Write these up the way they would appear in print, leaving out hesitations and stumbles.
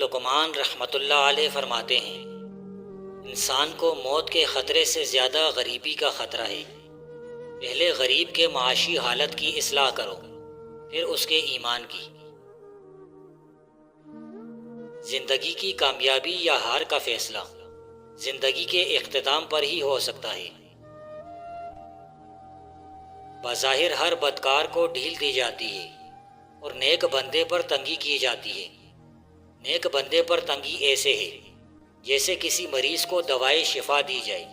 لقمان رحمۃ اللہ علیہ فرماتے ہیں، انسان کو موت کے خطرے سے زیادہ غریبی کا خطرہ ہے۔ پہلے غریب کے معاشی حالت کی اصلاح کرو، پھر اس کے ایمان کی۔ زندگی کی کامیابی یا ہار کا فیصلہ زندگی کے اختتام پر ہی ہو سکتا ہے۔ بظاہر ہر بدکار کو ڈھیل دی جاتی ہے اور نیک بندے پر تنگی کی جاتی ہے۔ نیک بندے پر تنگی ایسے ہے جیسے کسی مریض کو دوائے شفا دی جائے۔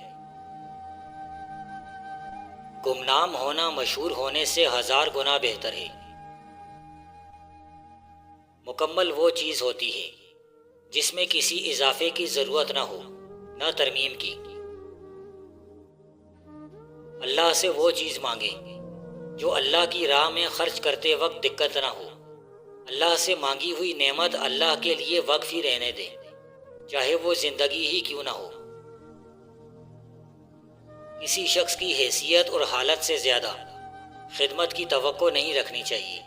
گمنام ہونا مشہور ہونے سے 1000 گنا بہتر ہے۔ مکمل وہ چیز ہوتی ہے جس میں کسی اضافے کی ضرورت نہ ہو، نہ ترمیم کی۔ اللہ سے وہ چیز مانگے جو اللہ کی راہ میں خرچ کرتے وقت دقت نہ ہو۔ اللہ سے مانگی ہوئی نعمت اللہ کے لیے وقف ہی رہنے دیں، چاہے وہ زندگی ہی کیوں نہ ہو۔ کسی شخص کی حیثیت اور حالت سے زیادہ خدمت کی توقع نہیں رکھنی چاہیے۔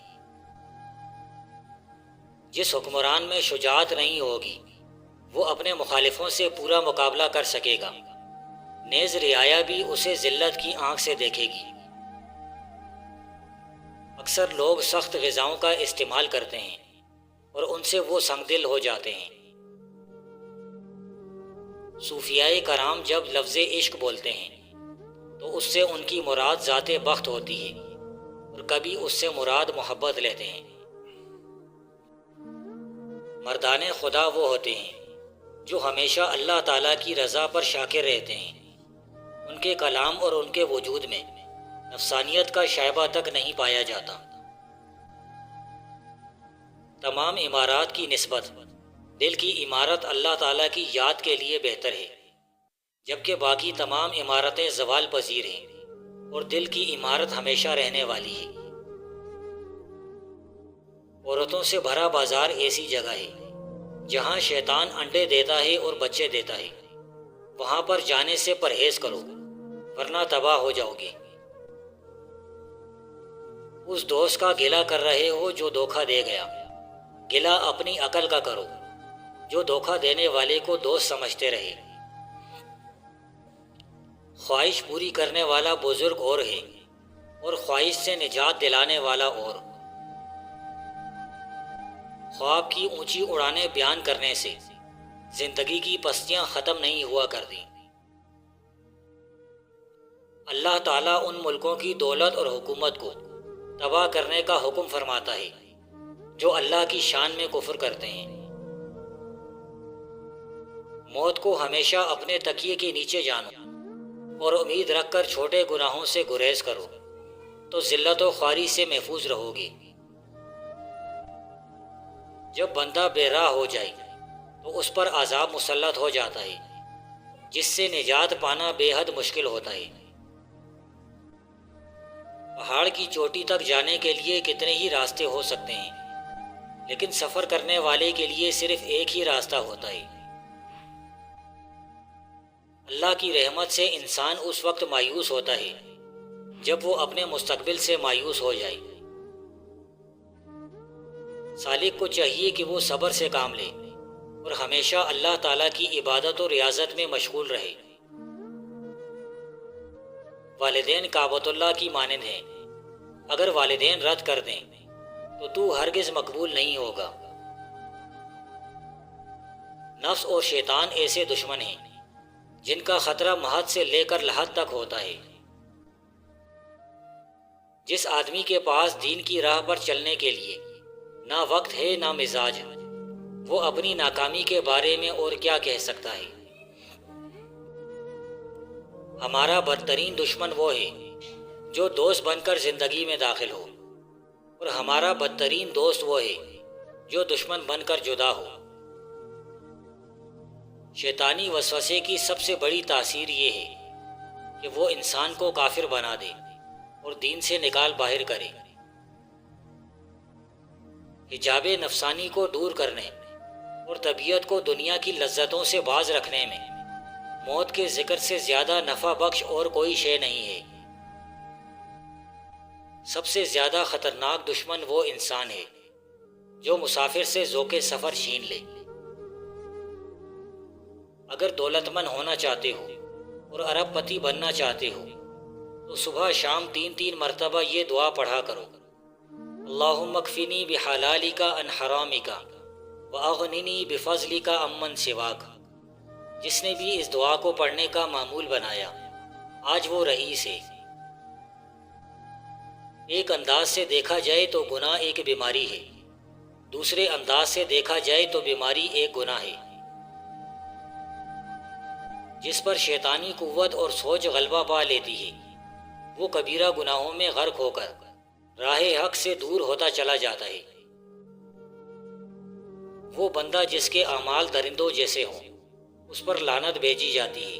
جس حکمران میں شجاعت نہیں ہوگی وہ اپنے مخالفوں سے پورا مقابلہ کر سکے گا، نیز رعایا بھی اسے ذلت کی آنکھ سے دیکھے گی۔ اکثر لوگ سخت غذاؤں کا استعمال کرتے ہیں اور ان سے وہ سنگ دل ہو جاتے ہیں۔ صوفیاء کرام جب لفظ عشق بولتے ہیں تو اس سے ان کی مراد ذات بخت ہوتی ہے، اور کبھی اس سے مراد محبت لیتے ہیں۔ مردان خدا وہ ہوتے ہیں جو ہمیشہ اللہ تعالیٰ کی رضا پر شاکر رہتے ہیں۔ ان کے کلام اور ان کے وجود میں نفسانیت کا شائبہ تک نہیں پایا جاتا۔ تمام عمارات کی نسبت دل کی عمارت اللہ تعالیٰ کی یاد کے لیے بہتر ہے، جبکہ باقی تمام عمارتیں زوال پذیر ہیں اور دل کی عمارت ہمیشہ رہنے والی ہے۔ عورتوں سے بھرا بازار ایسی جگہ ہے جہاں شیطان انڈے دیتا ہے اور بچے دیتا ہے، وہاں پر جانے سے پرہیز کرو ورنہ تباہ ہو جاؤ گے۔ اس دوست کا گلہ کر رہے ہو جو دھوکہ دے گیا، گلہ اپنی عقل کا کرو جو دھوکہ دینے والے کو دوست سمجھتے رہے۔ خواہش پوری کرنے والا بزرگ اور ہے اور خواہش سے نجات دلانے والا اور۔ خواب کی اونچی اڑانیں بیان کرنے سے زندگی کی پستیاں ختم نہیں ہوا کرتی۔ اللہ تعالیٰ ان ملکوں کی دولت اور حکومت کو تباہ کرنے کا حکم فرماتا ہے جو اللہ کی شان میں کفر کرتے ہیں۔ موت کو ہمیشہ اپنے تکیے کے نیچے جانو اور امید رکھ کر چھوٹے گناہوں سے گریز کرو، تو ذلت و خواری سے محفوظ رہو گے۔ جب بندہ بے راہ ہو جائے تو اس پر عذاب مسلط ہو جاتا ہے، جس سے نجات پانا بے حد مشکل ہوتا ہے۔ پہاڑ کی چوٹی تک جانے کے لیے کتنے ہی راستے ہو سکتے ہیں، لیکن سفر کرنے والے کے لیے صرف ایک ہی راستہ ہوتا ہے۔ اللہ کی رحمت سے انسان اس وقت مایوس ہوتا ہے جب وہ اپنے مستقبل سے مایوس ہو جائے۔ سالک کو چاہیے کہ وہ صبر سے کام لے اور ہمیشہ اللہ تعالیٰ کی عبادت و ریاضت میں مشغول رہے۔ والدین کعبۃ اللہ کی مانند ہیں، اگر والدین رد کر دیں تو ہرگز مقبول نہیں ہوگا۔ نفس اور شیطان ایسے دشمن ہیں جن کا خطرہ مہد سے لے کر لحد تک ہوتا ہے۔ جس آدمی کے پاس دین کی راہ پر چلنے کے لیے نہ وقت ہے نہ مزاج، وہ اپنی ناکامی کے بارے میں اور کیا کہہ سکتا ہے۔ ہمارا بدترین دشمن وہ ہے جو دوست بن کر زندگی میں داخل ہو، اور ہمارا بدترین دوست وہ ہے جو دشمن بن کر جدا ہو۔ شیطانی وسوسے کی سب سے بڑی تاثیر یہ ہے کہ وہ انسان کو کافر بنا دے اور دین سے نکال باہر کرے۔ حجاب نفسانی کو دور کرنے اور طبیعت کو دنیا کی لذتوں سے باز رکھنے میں موت کے ذکر سے زیادہ نفع بخش اور کوئی شے نہیں ہے۔ سب سے زیادہ خطرناک دشمن وہ انسان ہے جو مسافر سے ذوق سفر چھین لے اگر دولت مند ہونا چاہتے ہو اور ارب پتی بننا چاہتے ہو تو صبح شام 3 مرتبہ یہ دعا پڑھا کرو: اللہم اکفنی بحلالک عن حرامک واغننی بفضلک عمن سواک۔ جس نے بھی اس دعا کو پڑھنے کا معمول بنایا آج وہ رئیس ہے۔ ایک انداز سے دیکھا جائے تو گناہ ایک بیماری ہے، دوسرے انداز سے دیکھا جائے تو بیماری ایک گناہ ہے جس پر شیطانی قوت اور سوچ غلبہ پا لیتی ہے۔ وہ کبیرہ گناہوں میں غرق ہو کر راہ حق سے دور ہوتا چلا جاتا ہے۔ وہ بندہ جس کے اعمال درندوں جیسے ہوں اس پر لعنت بھیجی جاتی ہے۔